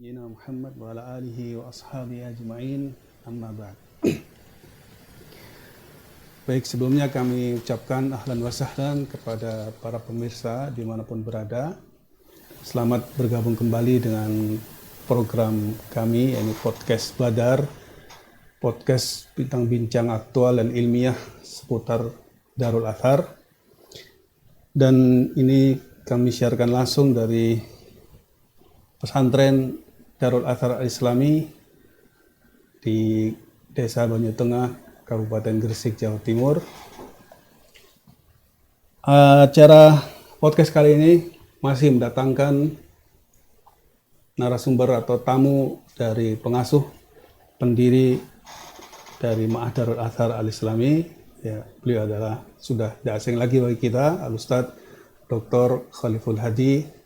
Nabiyyina Muhammad wa ala alihi wa ashabihi ajma'in, amma ba'd. Baik, sebelumnya kami ucapkan ahlan wa sahlan kepada para pemirsa dimanapun berada. Selamat bergabung kembali dengan program kami, yaitu Podcast Badar, podcast bincang-bincang aktual dan ilmiah seputar Darul Athar. Dan ini kami siarkan langsung dari pesantren Darul Athar Al-Islami di Desa Banyu Tengah, Kabupaten Gresik, Jawa Timur. Acara podcast kali ini masih mendatangkan narasumber atau tamu dari pengasuh pendiri dari Ma'had Darul Athar Al-Islami. Ya, beliau adalah sudah tidak asing lagi bagi kita, Al-Ustadz Dr. Khaliful Hadi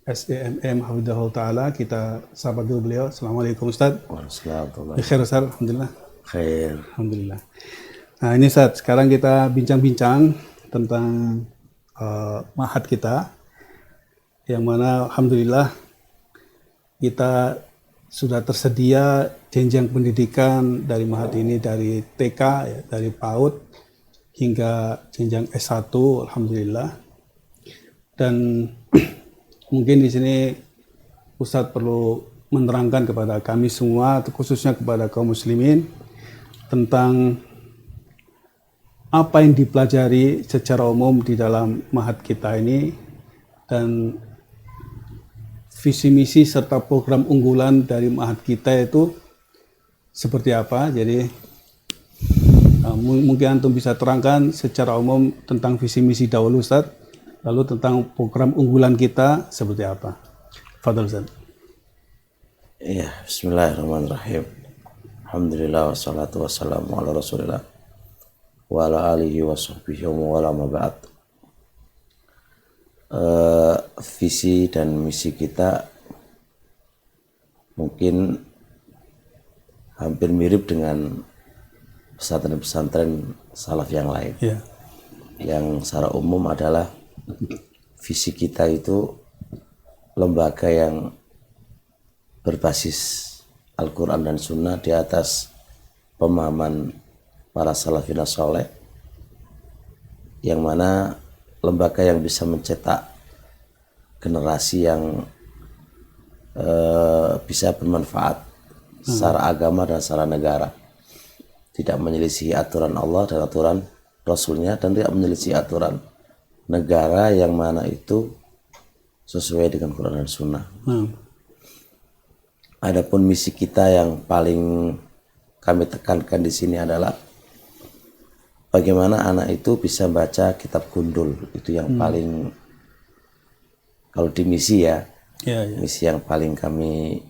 SEMM Hafidhahullah Ta'ala. Kita sahabat dulu beliau. Assalamualaikum Ustadz. Waalaikumsalam. Khair Ustadz, Alhamdulillah. Khair. Alhamdulillah. Nah ini Ustadz, sekarang kita bincang-bincang tentang Ma'had kita, yang mana Alhamdulillah kita sudah tersedia jenjang pendidikan dari Ma'had ini, dari TK, ya, dari PAUD hingga jenjang S1, Alhamdulillah. Dan mungkin di sini Ustadz perlu menerangkan kepada kami semua, khususnya kepada kaum muslimin, tentang apa yang dipelajari secara umum di dalam Ma'had kita ini, dan visi misi serta program unggulan dari Ma'had kita itu seperti apa. Jadi mungkin antum bisa terangkan secara umum tentang visi misi dahulu Ustadz, lalu tentang program unggulan kita seperti apa. Fadhal Ustaz. Iya, bismillahirrahmanirrahim. Alhamdulillah wassalatu wassalamu ala Rasulillah wa ala alihi wa sahbihi wa ala ma ba'd. Visi dan misi kita mungkin hampir mirip dengan pesantren-pesantren salaf yang lain. Yeah. Yang secara umum adalah visi kita itu lembaga yang berbasis Al-Quran dan Sunnah di atas pemahaman para salafin saleh, yang mana lembaga yang bisa mencetak generasi yang bisa bermanfaat secara agama dan secara negara, tidak menyelisihi aturan Allah dan aturan Rasulnya, dan tidak menyelisihi aturan negara yang mana itu sesuai dengan Quran dan Sunnah. Adapun misi kita yang paling kami tekankan di sini adalah bagaimana anak itu bisa baca kitab gundul. Itu yang paling, kalau di misi ya, misi yang paling kami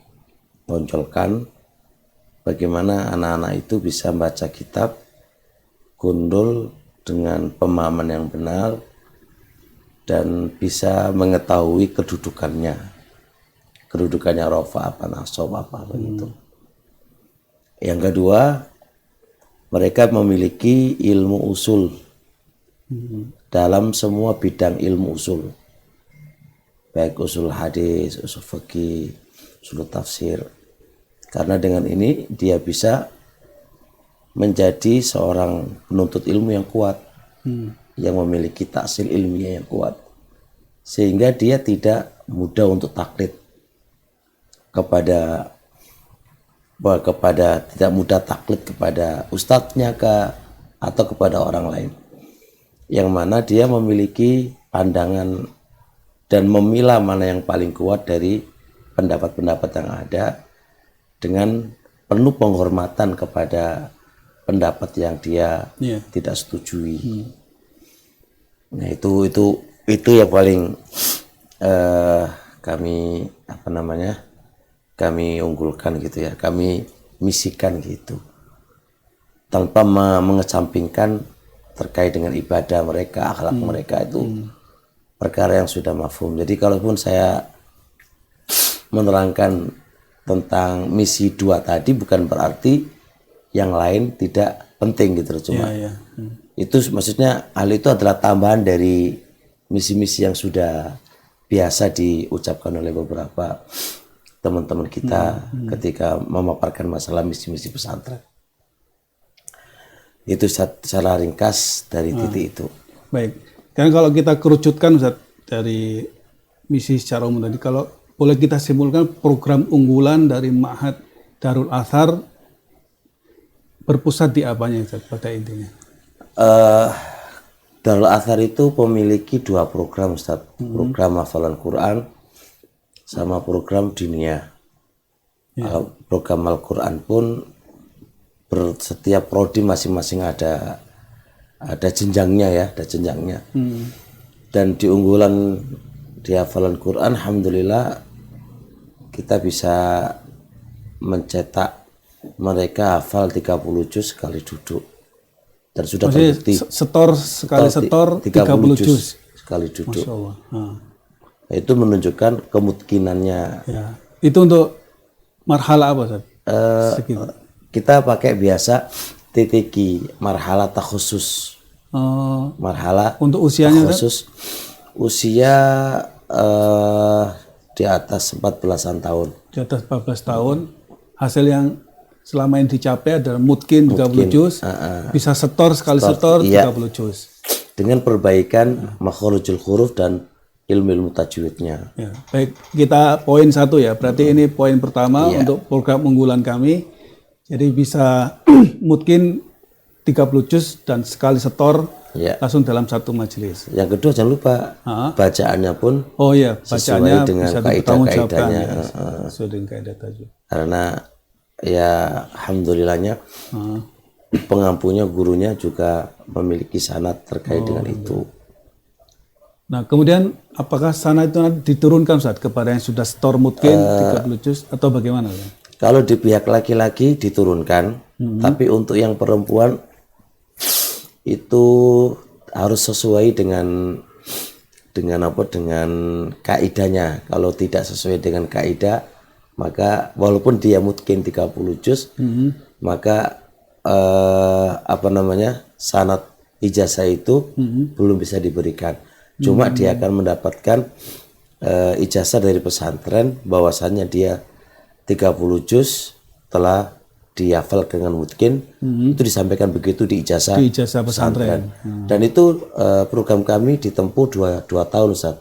tonjolkan, bagaimana anak-anak itu bisa baca kitab gundul dengan pemahaman yang benar dan bisa mengetahui kedudukannya rofa apa, nasab apa, begitu. Yang kedua, mereka memiliki ilmu usul dalam semua bidang ilmu usul, baik usul hadis, usul fikih, usul tafsir. Karena dengan ini dia bisa menjadi seorang penuntut ilmu yang kuat, yang memiliki taksil ilmiah yang kuat, sehingga dia tidak mudah untuk taklid tidak mudah taklid kepada ustadznya atau kepada orang lain, yang mana dia memiliki pandangan dan memilah mana yang paling kuat dari pendapat-pendapat yang ada, dengan penuh penghormatan kepada pendapat yang dia tidak setujui. Nah itu yang paling kami unggulkan gitu ya, kami misikan gitu, tanpa mengesampingkan terkait dengan ibadah mereka, akhlak mereka, itu perkara yang sudah mafhum. Jadi kalaupun saya menerangkan tentang misi 2 tadi, bukan berarti yang lain tidak penting gitu, cuma itu maksudnya hal itu adalah tambahan dari misi-misi yang sudah biasa diucapkan oleh beberapa teman-teman kita ketika memaparkan masalah misi-misi pesantren. Itu secara ringkas dari titik itu. Baik. Karena kalau kita kerucutkan Ustaz dari misi secara umum tadi, kalau boleh kita simpulkan program unggulan dari Ma'had Darul Athar berpusat di apanya Ustaz pada intinya? Darul Athar itu memiliki 2 program Ustaz. Program hafalan Quran sama program diniyah. Program Al-Quran pun setiap prodi masing-masing ada jenjangnya ya, ada jenjangnya. Dan di unggulan di hafalan Quran, alhamdulillah kita bisa mencetak mereka hafal 30 juz sekali duduk. Dan sudah terbukti setor 30 juz sekali duduk. Masya Allah. Itu menunjukkan kemungkinannya. Ya. Itu untuk marhala apa Ustaz? Kita pakai biasa TTQ, marhala takhusus. Marhala untuk usianya khusus usia di atas 14-an tahun. Di atas 14 tahun, hasil yang selama ini dicapai adalah mungkin 30 juz, bisa setor sekali setor 30 juz. Dengan perbaikan makhrajul huruf dan ilmu tajwidnya. Ya, baik, kita poin 1 ya. Berarti ini poin pertama untuk program unggulan kami. Jadi bisa mungkin 30 juz dan sekali setor langsung dalam satu majelis. Yang kedua jangan lupa bacaannya pun bacaannya dengan bisa kaidah-kaidahnya. Sesuai dengan kaidah tajwid. Karena ya alhamdulillahnya pengampunya gurunya juga memiliki sanad terkait dengan itu. Nah, kemudian apakah sanad itu nanti diturunkan Ustaz kepada yang sudah setor mungkin 30 juz atau bagaimana? Kalau di pihak laki-laki diturunkan, tapi untuk yang perempuan itu harus sesuai dengan kaidahnya. Kalau tidak sesuai dengan kaidah, maka walaupun dia mungkin 30 juz, maka sanad ijazah itu belum bisa diberikan. Cuma dia akan mendapatkan ijazah dari pesantren bahwasannya dia 30 juz telah dihafal dengan mungkin, itu disampaikan begitu di ijazah pesantren. Dan itu program kami ditempuh 2 tahun Ustaz.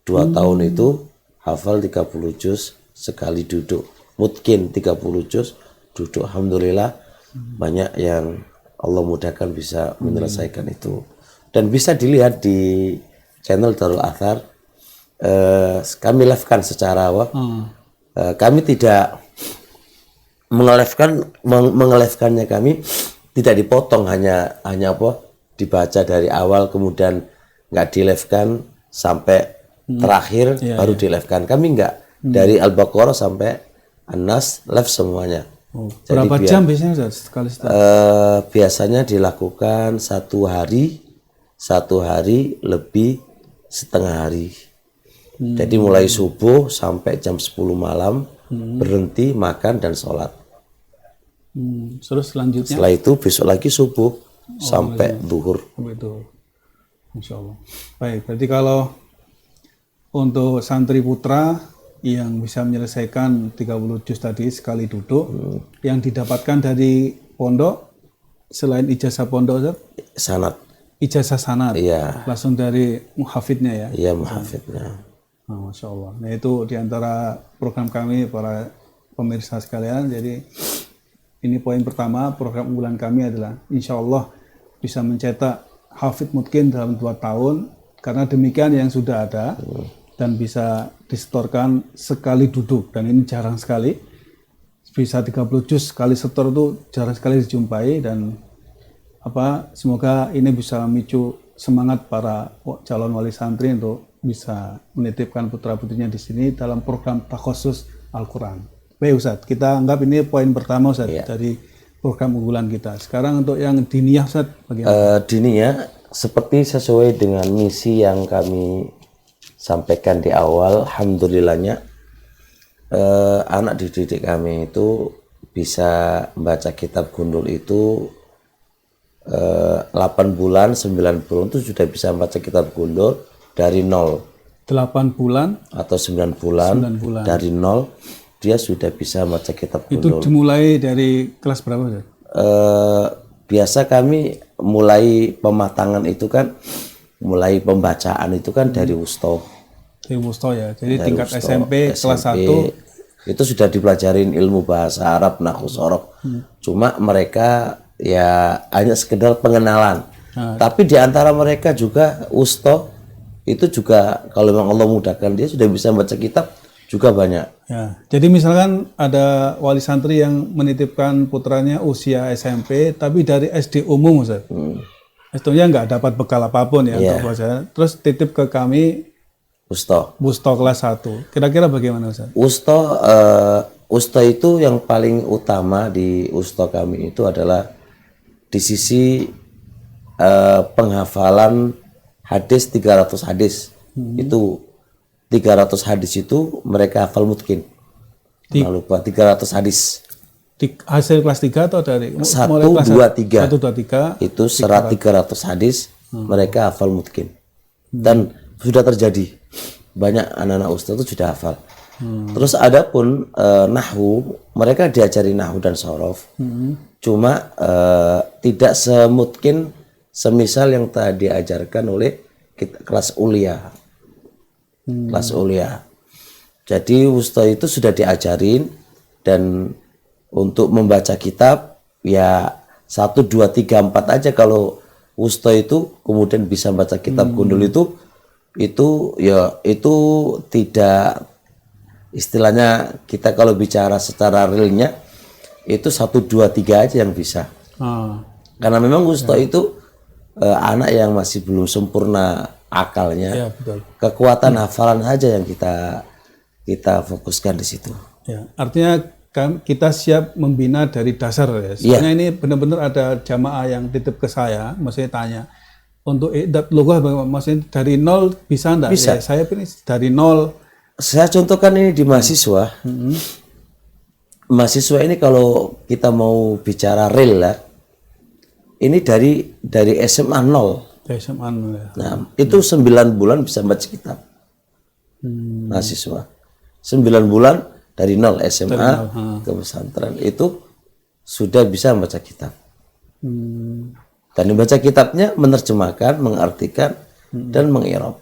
2 tahun itu hafal 30 juz sekali duduk. Mungkin 30 juz duduk. Alhamdulillah banyak yang Allah mudahkan bisa menyelesaikan itu. Dan bisa dilihat di channel Darul Athar, kami live-kan secara kami tidak mengelefkannya, kami tidak dipotong, hanya dibaca dari awal kemudian nggak di-live-kan sampai terakhir baru di-live-kan. Kami enggak, dari Al-Baqarah sampai An-Nas live semuanya. Berapa jam biasanya sekali biasanya dilakukan 1 hari lebih setengah hari. Jadi mulai subuh sampai jam 10 malam, berhenti makan dan sholat. Terus selanjutnya? Setelah itu besok lagi subuh sampai duhur. Insya Allah. Baik, berarti kalau untuk santri putra yang bisa menyelesaikan 30 juz tadi sekali duduk, yang didapatkan dari pondok selain ijazah pondok, sanad. Ijazah sanad. Iya. Langsung dari muhafidnya ya? Iya, muhafidnya. Masya Allah. Nah, itu diantara program kami para pemirsa sekalian. Jadi ini poin pertama, program unggulan kami adalah insya Allah bisa mencetak hafid mungkin dalam 2 tahun, karena demikian yang sudah ada dan bisa disetorkan sekali duduk, dan ini jarang sekali. Bisa 30 juz sekali setor itu jarang sekali dijumpai, dan semoga ini bisa memicu semangat para calon wali santri untuk bisa menitipkan putra-putrinya di sini dalam program takhusus Al-Quran. Baik Ustaz, kita anggap ini poin pertama Ustaz dari program unggulan kita. Sekarang untuk yang diniyah Ustaz, bagaimana? Diniyah seperti sesuai dengan misi yang kami sampaikan di awal, alhamdulillahnya anak didik kami itu bisa membaca kitab gundul itu 8 bulan, 9 bulan itu sudah bisa membaca kitab gundul dari 0. 8 bulan atau 9 bulan dari 0 dia sudah bisa baca kitab Itu gundul. dimulai dari kelas berapa Ustaz? Biasa kami mulai pematangan itu kan, mulai pembacaan itu kan dari wusto. Dari Wusto ya. Jadi Dari tingkat wusto, SMP kelas 1 itu sudah dipelajarin ilmu bahasa Arab, nahwu sorof. Cuma mereka ya hanya sekedar pengenalan. Tapi di antara mereka juga wusto itu juga kalau memang Allah mudahkan dia sudah bisa baca kitab juga banyak. ya. Jadi misalkan ada wali santri yang menitipkan putranya usia SMP tapi dari SD umum Ustaz. Sebetulnya nggak dapat bekal apapun ya untuk belajar. Terus titip ke kami Wusto. Wusto kelas 1. Kira-kira bagaimana Ustaz? Usto itu yang paling utama di usto kami itu adalah di sisi penghafalan hadis 300 hadis. Itu 300 hadis itu mereka hafal mutkin. Jangan lupa 300 hadis. Hasil kelas 3 atau dari 1, 2, 3. 1, 2, 3 Itu serat 300 hadis mereka hafal mutkin. Dan sudah terjadi banyak anak-anak ustaz itu sudah hafal. Terus adapun nahwu, mereka diajari nahwu dan sorof. Cuma tidak semutkin semisal yang tadi diajarkan oleh kelas ulia. Kelas ulia. Jadi wusto itu sudah diajarin, dan untuk membaca kitab ya 1, 2, 3, 4 aja kalau wusto itu, kemudian bisa baca kitab gundul itu ya itu tidak, istilahnya kita kalau bicara secara realnya itu 1, 2, 3 aja yang bisa. Karena memang wusto itu anak yang masih belum sempurna akalnya. Ya, betul. Kekuatan hafalan saja yang kita fokuskan di situ. Ya, artinya kita siap membina dari dasar ya. Soalnya ini benar-benar ada jamaah yang titip ke saya, maksudnya tanya untuk iqdad lughah, maksudnya dari nol bisa enggak? Bisa. Ya, saya pilih dari nol. Saya contohkan ini di mahasiswa. Mahasiswa ini kalau kita mau bicara real lah, ini dari SMA 0. SMA ya. Nah, itu 9 bulan bisa baca kitab. Mahasiswa. 9 bulan dari 0 SMA ke pesantren itu sudah bisa membaca kitab. Dan membaca kitabnya menerjemahkan, mengartikan, dan mengirob.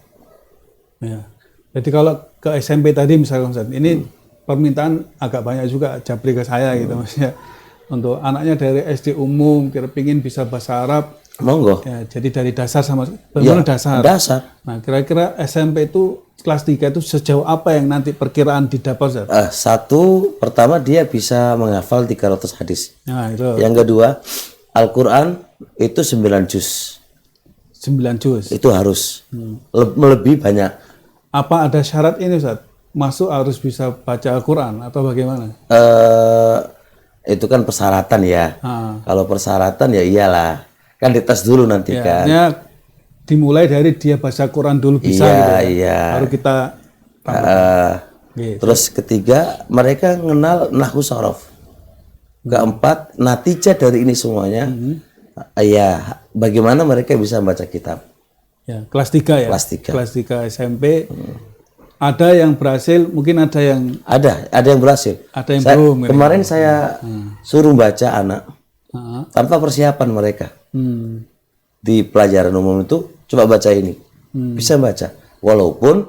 Ya. Jadi kalau ke SMP tadi misalkan Ustaz, ini permintaan agak banyak juga japri ke saya gitu maksudnya. Untuk anaknya dari SD umum kira pingin bisa bahasa Arab. Monggo. Ya, jadi dari dasar sama benar dasar. Dasar. Nah, kira-kira SMP itu kelas 3 itu sejauh apa yang nanti perkiraan didapat Ustaz? Satu, pertama dia bisa menghafal 300 hadis. Nah, itu Yang kedua, Al-Quran itu 9 juz. 9 juz. Itu harus. Lebih banyak. Apa ada syarat ini Ustaz? Masuk harus bisa baca Al-Quran atau bagaimana? Itu kan persyaratan ya. Kalau persyaratan ya iyalah. Kan dites dulu nanti Ya, kan. artinya dimulai dari dia baca Quran dulu bisa Iya, gitu ya. iya. Baru kita gitu. Terus ketiga, mereka mengenal nahwu sorof. Keempat, natijah dari ini semuanya, ya bagaimana mereka bisa membaca kitab. Ya, kelas 3 ya. Kelas 3. Kelas 3 SMP. Ada yang berhasil, mungkin ada yang Ada yang berhasil. ada yang belum. gitu. Kemarin saya suruh baca anak Ah, tanpa persiapan mereka. hmm. Di pelajaran umum itu coba baca ini. Bisa baca. Walaupun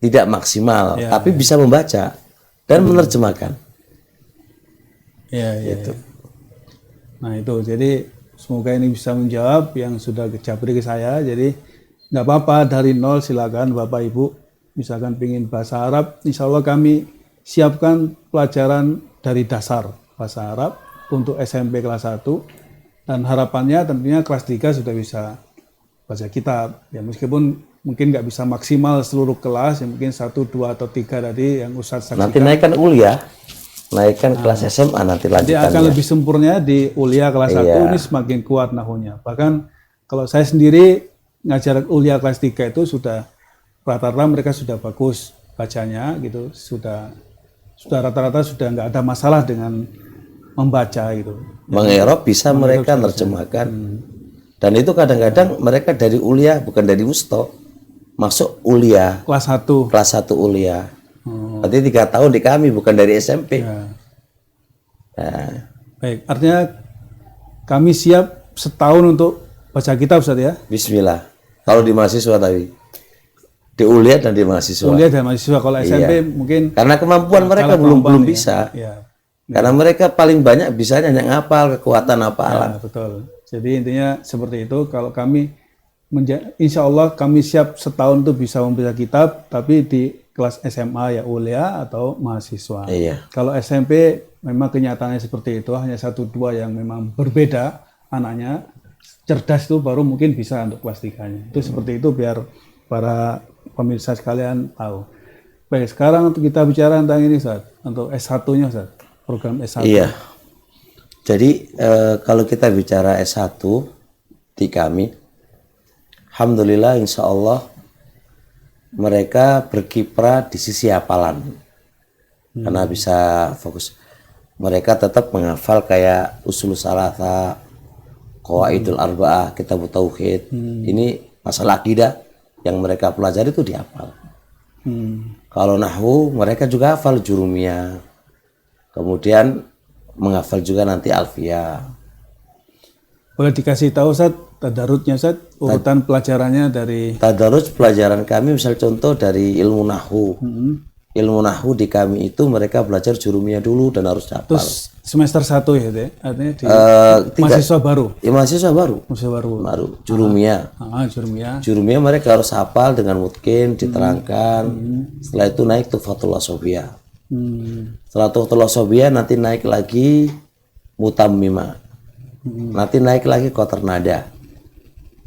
tidak maksimal, tapi bisa membaca dan menerjemahkan. Ya, itu. Nah, itu. Jadi semoga ini bisa menjawab yang sudah japri ke saya. Jadi nggak apa-apa dari nol, silakan Bapak Ibu. Misalkan pingin bahasa Arab, insya Allah kami siapkan pelajaran dari dasar bahasa Arab untuk SMP kelas 1. Dan harapannya tentunya kelas 3 sudah bisa baca kitab. Ya meskipun mungkin nggak bisa maksimal seluruh kelas, ya mungkin 1, 2, atau 3 tadi yang Ustadz saksikan. Nanti naikkan kuliah, naikkan kelas SMA nanti Jadi lanjutannya. akan lebih sempurna di ulia kelas 1 Iya. ini semakin kuat nahunya. Bahkan kalau saya sendiri ngajar ulia kelas 3 itu sudah rata-rata mereka sudah bagus bacanya gitu, sudah rata-rata sudah nggak ada masalah dengan membaca gitu. Mengerob bisa mereka nerjemahkan. Dan itu kadang-kadang mereka dari uliah bukan dari wusto, masuk uliah Kelas 1. kelas 1 uliah. Berarti 3 tahun di kami, bukan dari SMP. Ya. Nah, Baik, artinya kami siap setahun untuk baca kitab Ustaz ya. bismillah. Kalau di mahasiswa tadi, di Ulia dan di mahasiswa. Kuliah dan mahasiswa, kalau SMP mungkin Karena kemampuan mereka kalah belum kemampuan ya. bisa. Ya. Karena mereka paling banyak bisanya hanya ngapal, kekuatan hafalan. Ya, betul. Jadi intinya seperti itu. Kalau kami insya Allah kami siap setahun itu bisa membaca kitab, tapi di kelas SMA ya ulia atau mahasiswa. Iya. Kalau SMP memang kenyataannya seperti itu, hanya 1-2 yang memang berbeda anaknya, cerdas itu baru mungkin bisa untuk kelas 3-nya. Itu seperti itu biar para pemirsa sekalian tahu. Baik, sekarang untuk kita bicara tentang ini Ustaz, untuk S1-nya Ustaz, program S1. Iya. Jadi kalau kita bicara S1 di kami, alhamdulillah insya Allah mereka berkiprah di sisi hafalan. Karena bisa fokus. Mereka tetap menghafal kayak usul salasa, qawaidul arba'ah, kitab tauhid. Ini masalah akidah yang mereka pelajari itu dihafal. Kalau nahwu mereka juga hafal jurumiyah. Kemudian menghafal juga nanti alfiyah. Boleh dikasih tahu Ustaz tadarusnya Ustaz, urutan pelajarannya dari Tadarus pelajaran kami misal contoh dari ilmu nahwu. Ilmu nahwu di kami itu mereka belajar jurumiyah dulu dan harus hafal. terus semester 1 ya Teh? Artinya di Tiga- mahasiswa baru. Ya mahasiswa baru. Mahasiswa baru. Jurumiyah. Jurumiyah. Jurumiyah mereka harus hafal dengan mutkin, diterangkan. Setelah itu naik tufatul wasobiyah. Setelah tufatul wasobiyah nanti naik lagi mutammimah. Nanti naik lagi kotor nada.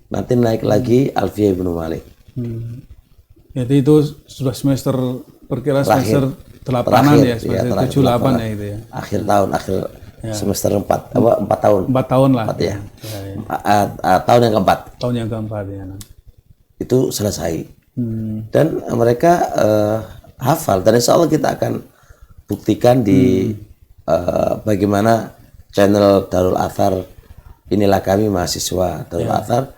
Nanti naik lagi Alfiyah Ibnu Malik. Jadi itu sudah semester perkira semester 8-an ya, semester 7-8 ya itu ya. Akhir tahun, akhir semester 4 tahun. 4 tahun lah. 4 ya. Ya. Tahun yang keempat Tahun yang keempat ya. itu selesai. Dan mereka hafal dan insya Allah kita akan buktikan di bagaimana channel Darul Athar. Inilah kami mahasiswa Darul Athar.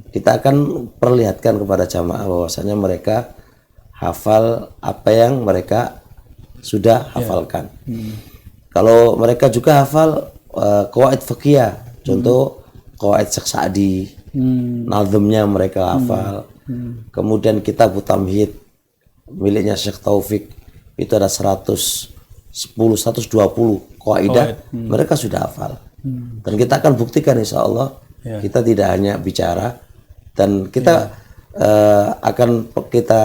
Kita akan perlihatkan kepada jamaah bahwasanya mereka hafal apa yang mereka sudah hafalkan. Kalau mereka juga hafal qawaid fiqhiyah, contoh qawaid Syekh Sa'di, nazmnya mereka hafal. Kemudian kitab Tamhid miliknya Syekh Taufik itu ada 110 120 qaidah mereka sudah hafal. Dan kita akan buktikan insya Allah. Kita tidak hanya bicara dan kita akan kita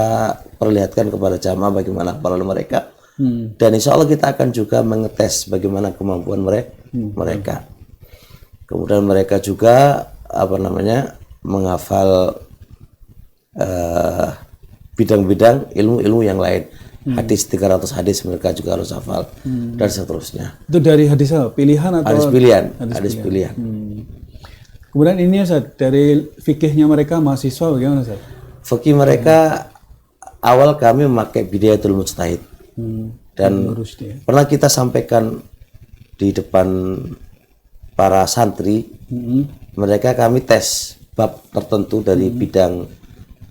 perlihatkan kepada jamaah bagaimana hafalan mereka. Dan insya Allah kita akan juga mengetes bagaimana kemampuan mereka. Kemudian mereka juga menghafal bidang-bidang ilmu-ilmu yang lain. Hadis 300 hadis mereka juga harus hafal dan seterusnya. Itu dari hadis apa? Pilihan atau Hadis pilihan. Kemudian ini Ustaz, dari fikihnya mereka mahasiswa bagaimana Ustaz? Fikih mereka awal kami memakai Bidayatul Mujtahid. Dan pernah kita sampaikan di depan para santri, mereka kami tes bab tertentu dari bidang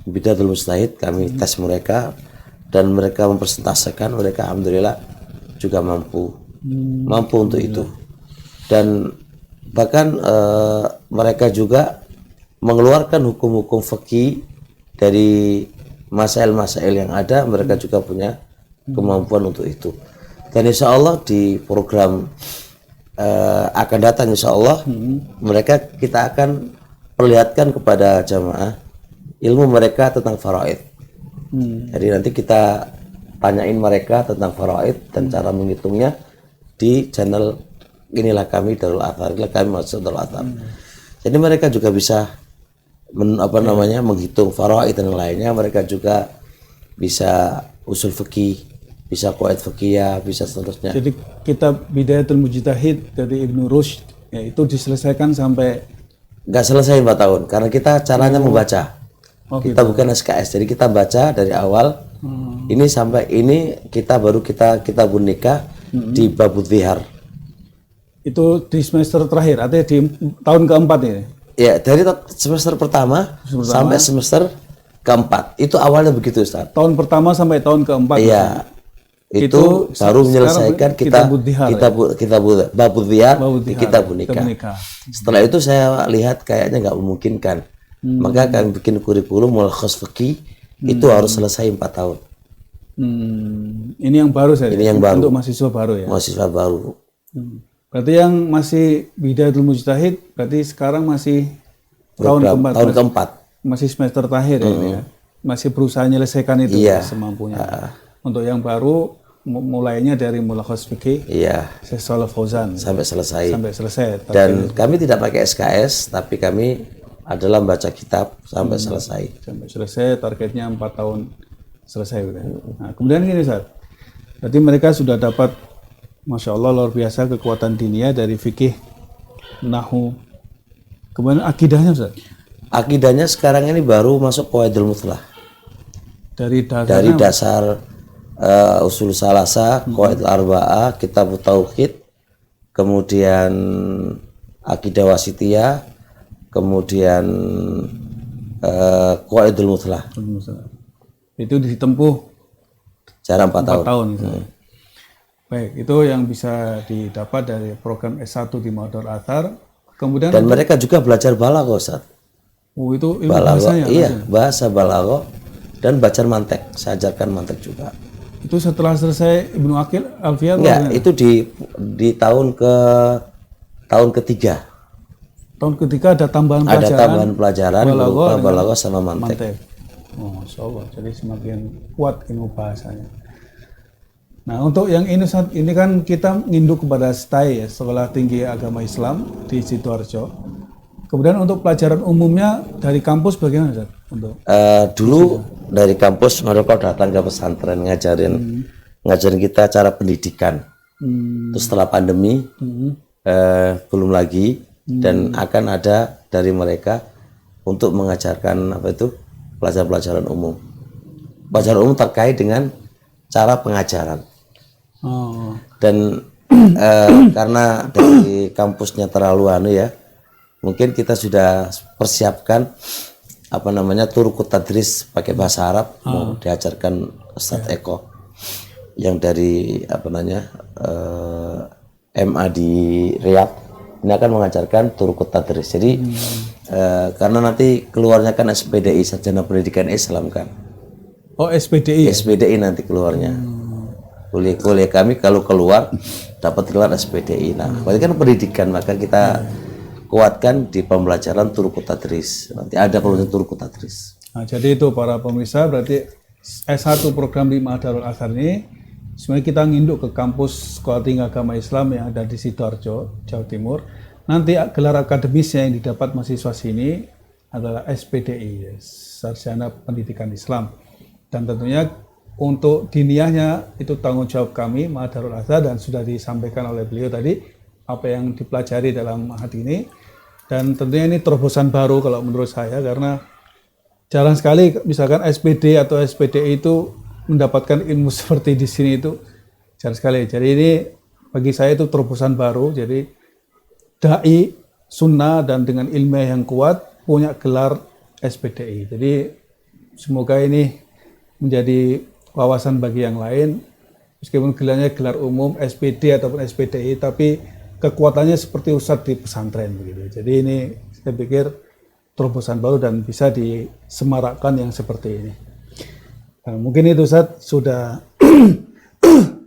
Bidayatul Mujtahid, kami tes mereka dan mereka mempresentasikan, mereka alhamdulillah juga mampu untuk itu. Dan bahkan mereka juga mengeluarkan hukum-hukum fikih dari masail-masail yang ada, mereka juga punya kemampuan untuk itu. Dan insya Allah di program akan datang insya Allah kita akan perlihatkan kepada jamaah ilmu mereka tentang faraid. Jadi nanti kita tanyain mereka tentang faraid dan cara menghitungnya di channel inilah kami Darul Athar, inilah kami masuk Darul Athar. Jadi mereka juga bisa menghitung faraid dan lainnya. Mereka juga bisa usul fikih, bisa qawaid fiqhiyah, bisa seterusnya. Jadi kitab Bidayatul Mujtahid dari Ibnu Rushd ya, itu diselesaikan sampai nggak selesai 4 tahun karena kita caranya membaca. Kita gitu. bukan SKS, jadi kita baca dari awal ini sampai ini kita kitabun nikah di babud zihar. Itu di semester terakhir, artinya di tahun keempat ini. Ya, dari semester pertama sampai semester keempat. Itu awalnya begitu, Ustaz. Tahun pertama sampai tahun keempat. Iya. itu baru menyelesaikan babul dhihar di kitab nikah. Setelah itu saya lihat kayaknya nggak memungkinkan. Maka kami bikin kurikulum mulakhas fikih itu harus selesai 4 tahun. Ini yang baru saya. Ini yang baru. Untuk mahasiswa baru ya. Mahasiswa baru. Berarti yang masih Bidayatul Mujtahid berarti sekarang masih tahun keempat. Masih semester terakhir ya, ini ya. Masih berusaha menyelesaikan itu semampunya. Untuk yang baru mulainya dari mulakhas fikih. Syekh Shalih Fauzan sampai selesai. Dan Dan kami tidak pakai SKS, tapi kami adalah membaca kitab sampai selesai. Sampai selesai, targetnya 4 tahun selesai. Nah, kemudian gini Ustaz. Berarti mereka sudah dapat, Masya Allah luar biasa kekuatan diniyah dari fikih, nahu. Kemudian akidahnya Ustaz? Akidahnya sekarang ini baru masuk Qawaidul Muthlah. Dari dasar usul salasa, Qawaidul Arba'ah, Kitab Tauhid, kemudian akidah wasitiyah, kemudian Qawaidul Muthlah. Itu ditempuh cara 4 tahun. Baik, itu yang bisa didapat dari program S1 di Madar Athar. Kemudian dan mereka juga belajar balaghah, Ustaz. Itu ilmu bahasanya. Iya, bahasa balaghah dan bacaan mantek. Saya ajarkan mantek juga. Itu setelah selesai Ibnu Aqil Alfiyah? Enggak, itu di tahun ketiga. Tahun ketiga ada tambahan pelajaran. Ada tambahan pelajaran berupa balaghah sama mantek. Oh, Masya Allah. Jadi semakin kuat ilmu bahasanya. Nah, untuk yang ini kan kita nginduk kepada STAI ya, Sekolah Tinggi Agama Islam di Sidoarjo. Kemudian untuk pelajaran umumnya dari kampus bagaimana Ustaz? Dulu dari kampus mereka datang ke pesantren ngajarin kita cara pendidikan. Terus setelah pandemi belum lagi dan akan ada dari mereka untuk mengajarkan pelajaran umum. Pelajaran umum terkait dengan cara pengajaran. Dan karena dari kampusnya terlalu mungkin kita sudah persiapkan turukut tadris pakai bahasa Arab mau diajarkan Ustadz Eko yang dari MA di Riyadh ini akan mengajarkan turukut tadris. Jadi karena nanti keluarnya kan SPDI, Sarjana Pendidikan Islam kan. Oh, SPDI. SPDI nanti keluarnya. Kuliah kami kalau keluar dapat gelar SPDI. Nah, berarti kan pendidikan, maka kita kuatkan di pembelajaran turukut tadris. Nanti ada pelajaran turukut tadris. Nah, jadi itu para pemirsa, berarti S1 program di Madarul Athar ini sebenarnya kita nginduk ke kampus Sekolah Tinggi Agama Islam yang ada di Sidoarjo, Jawa Timur. Nanti gelar akademisnya yang didapat mahasiswa sini adalah SPDI, Sarjana Pendidikan Islam. Dan tentunya untuk diniyahnya itu tanggung jawab kami Madarul Athar, dan sudah disampaikan oleh beliau tadi apa yang dipelajari dalam ma'had ini. Dan tentunya ini terobosan baru kalau menurut saya, karena jarang sekali misalkan SPD atau SPDI itu mendapatkan ilmu seperti di sini, itu jarang sekali. Jadi ini bagi saya itu terobosan baru. Jadi dai sunnah dan dengan ilmiah yang kuat punya gelar SPDI. Jadi semoga ini menjadi wawasan bagi yang lain, meskipun gelarnya gelar umum SPD ataupun SPDI, tapi kekuatannya seperti Ustadz di pesantren begitu. Jadi ini saya pikir terobosan baru dan bisa disemarakkan yang seperti ini. Nah, mungkin itu Ustadz sudah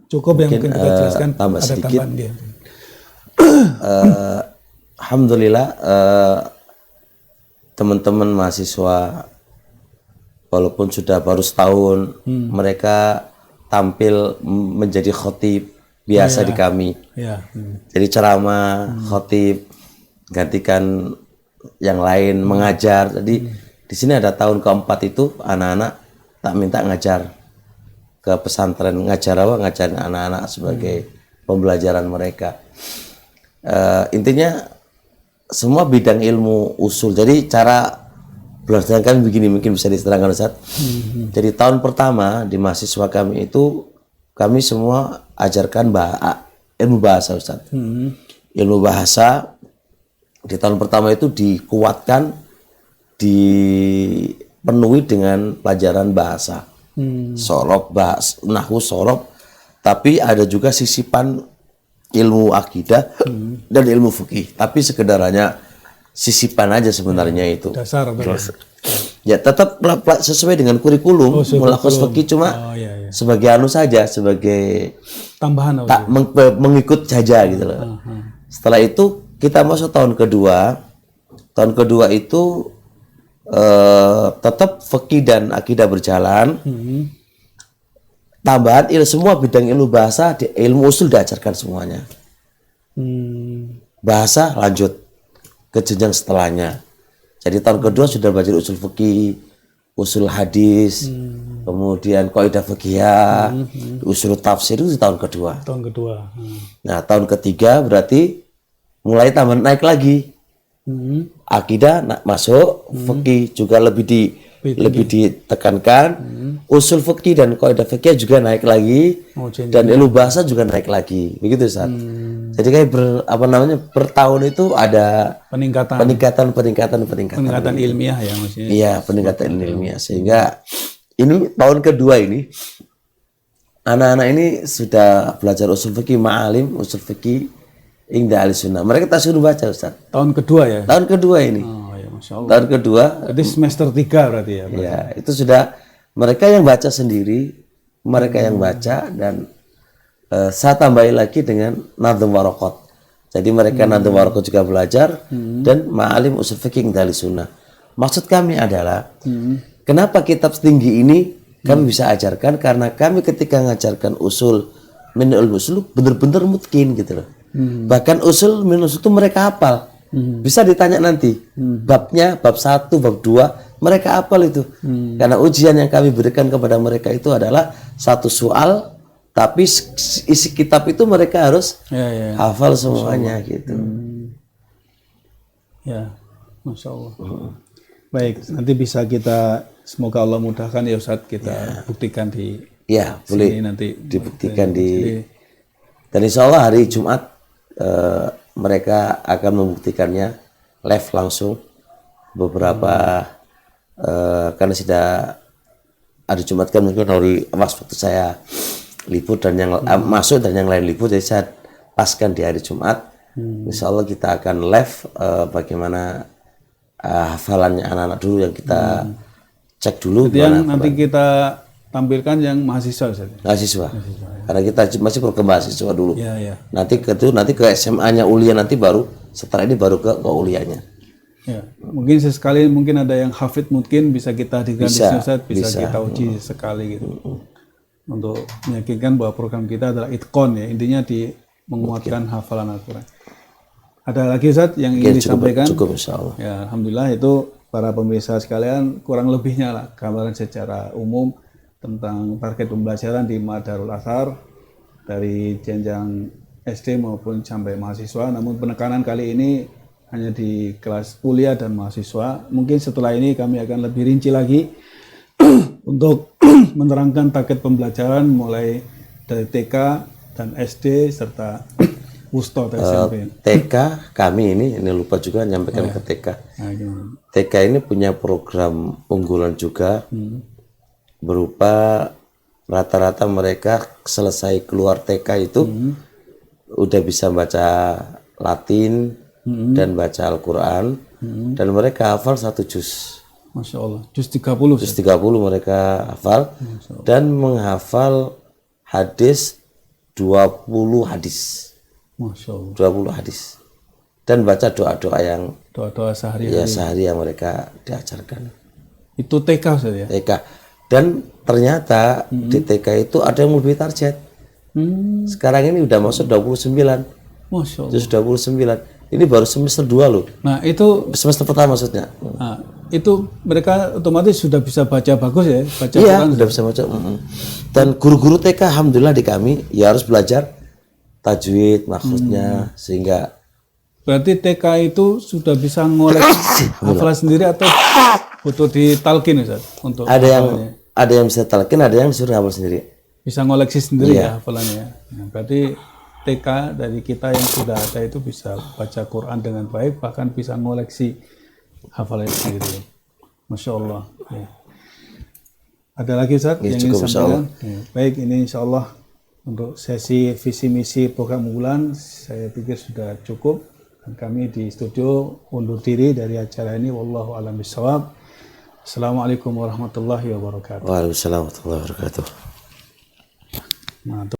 cukup yang mungkin kita jelaskan. Tambah ada sedikit. tambahan dia. Alhamdulillah teman-teman mahasiswa walaupun sudah baru setahun, mereka tampil menjadi khotib biasa di kami. Jadi ceramah, khotib, gantikan yang lain, mengajar. Jadi di sini ada tahun keempat itu anak-anak tak minta ngajar ke pesantren, ngajar anak-anak sebagai pembelajaran mereka. Intinya semua bidang ilmu usul. Jadi cara belajar kan begini, mungkin bisa diterangkan Ustaz. Jadi tahun pertama di mahasiswa kami itu kami semua ajarkan ilmu bahasa Ustaz. Ilmu bahasa di tahun pertama itu dikuatkan, dipenuhi dengan pelajaran bahasa. Sorob, nahwu, sorob, tapi ada juga sisipan ilmu akidah dan ilmu fikih. Tapi sekedar hanya sisipan aja sebenarnya itu. Dasar. Ya tetap sesuai dengan kurikulum melakukan fikih, cuma sebagai anu saja, sebagai tambahan mengikut saja gitu loh. Setelah itu kita masuk tahun kedua. Tahun kedua itu tetap fikih dan akidah berjalan. Tambahan semua bidang ilmu bahasa, ilmu usul diajarkan semuanya. Bahasa lanjut ke jenjang setelahnya. Jadi tahun kedua sudah belajar usul fikih, usul hadis, kemudian kaidah fikihah, usul tafsir itu tahun kedua. Tahun kedua. Nah, tahun ketiga berarti mulai tambah naik lagi. Akidah masuk, fikih juga lebih ditekankan, usul fikih dan kaidah fikih juga naik lagi, dan ilmu bahasa juga naik lagi. Begitu, Ustaz. Jadi kayak per tahun itu ada peningkatan ilmiah ya maksudnya. Iya, peningkatan ilmiah, sehingga ini tahun kedua ini anak-anak ini sudah belajar usul fikih ma'alim, usul fikih Indah Ahlussunnah. Mereka tak suruh baca, Ustaz. Tahun kedua ya? Tahun kedua ini. Oh ya, Masya Allah. Tahun kedua. Jadi semester 3 berarti ya? Ya, itu sudah mereka yang baca sendiri, mereka yang baca, dan saya tambahin lagi dengan Nadhum Waraqat. Jadi mereka Nadhum Waraqat juga belajar, dan Ma'alim Usul Fiqh Indah Ahlussunnah. Maksud kami adalah, kenapa kitab setinggi ini kami bisa ajarkan? Karena kami ketika mengajarkan usul, minul usul, benar-benar mungkin gitu loh. Bahkan usul minus itu mereka hafal. Bisa ditanya nanti babnya, bab 1, bab 2 mereka hafal itu. Karena ujian yang kami berikan kepada mereka itu adalah satu soal, tapi isi kitab itu mereka harus hafal semuanya gitu. Ya, Masya Allah. Baik, nanti bisa kita, semoga Allah mudahkan ya Ustaz, kita buktikan di boleh nanti dibuktikan dan insya Allah hari Jumat mereka akan membuktikannya live langsung beberapa karena sudah hari Jumat kan mungkin hari waktu saya libur dan yang masuk dan yang lain libur, jadi saya paskan di hari Jumat. Insya Allah kita akan live bagaimana hafalannya anak-anak dulu yang kita cek dulu. Yang nanti kita tampilkan yang mahasiswa. Mahasiswa. Karena kita masih program mahasiswa dulu. Ya. Nanti ke SMA-nya Ulia, nanti baru setelah ini baru ke Ulianya. Ya, mungkin sesekali mungkin ada yang hafid, mungkin bisa kita diganti bisa kita uji sekali gitu. Untuk meyakinkan bahwa program kita adalah itqon ya, intinya di menguatkan hafalan Al-Qur'an. Ada lagi Ustaz yang ingin disampaikan? Cukup insyaallah. Ya, alhamdulillah itu para pemirsa sekalian kurang lebihnya lah gambaran secara umum tentang target pembelajaran di Madarul Athar dari jenjang SD maupun sampai mahasiswa. Namun penekanan kali ini hanya di kelas kuliah dan mahasiswa. Mungkin setelah ini kami akan lebih rinci lagi untuk menerangkan target pembelajaran mulai dari TK dan SD serta wusta dan SMP. TK kami ini lupa juga nyampaikan ke TK. TK ini punya program unggulan juga. Berupa rata-rata mereka selesai keluar TK itu udah bisa baca Latin dan baca Al-Quran dan mereka hafal 1 juz. Masya Allah, juz 30. Juz 30 mereka hafal dan menghafal hadis 20 hadis. Masya Allah. 20 hadis. Dan baca doa-doa yang doa-doa sehari yang mereka diajarkan. Itu TK Ustaz ya? TK. Dan ternyata di TK itu ada yang lebih target. Sekarang ini udah masuk 29. Masya Allah. Terus 29. Ini baru semester 2 loh. Nah itu semester pertama maksudnya. Nah, itu mereka otomatis sudah bisa baca bagus ya? Baca Quran, sudah bisa baca. Dan guru-guru TK alhamdulillah di kami ya harus belajar tajwid, maksudnya sehingga. Berarti TK itu sudah bisa ngoleksi hafalan sendiri atau butuh ditalkin Ustaz? Untuk ada yang bisa talkin, ada yang disuruh hafal sendiri. Bisa ngoleksi sendiri ya hafalannya. Nah, berarti TK dari kita yang sudah ada itu bisa baca Quran dengan baik, bahkan bisa ngoleksi hafalan sendiri. Masya Allah. Ya. Ada lagi Ustaz yang ingin disampaikan? Ya. Baik, ini insya Allah Untuk sesi visi misi program unggulan saya pikir sudah cukup, dan kami di studio undur diri dari acara ini. Wallahu a'lam bishawab. Assalamualaikum warahmatullahi wabarakatuh. Waalaikumsalam warahmatullahi wabarakatuh. Mantap.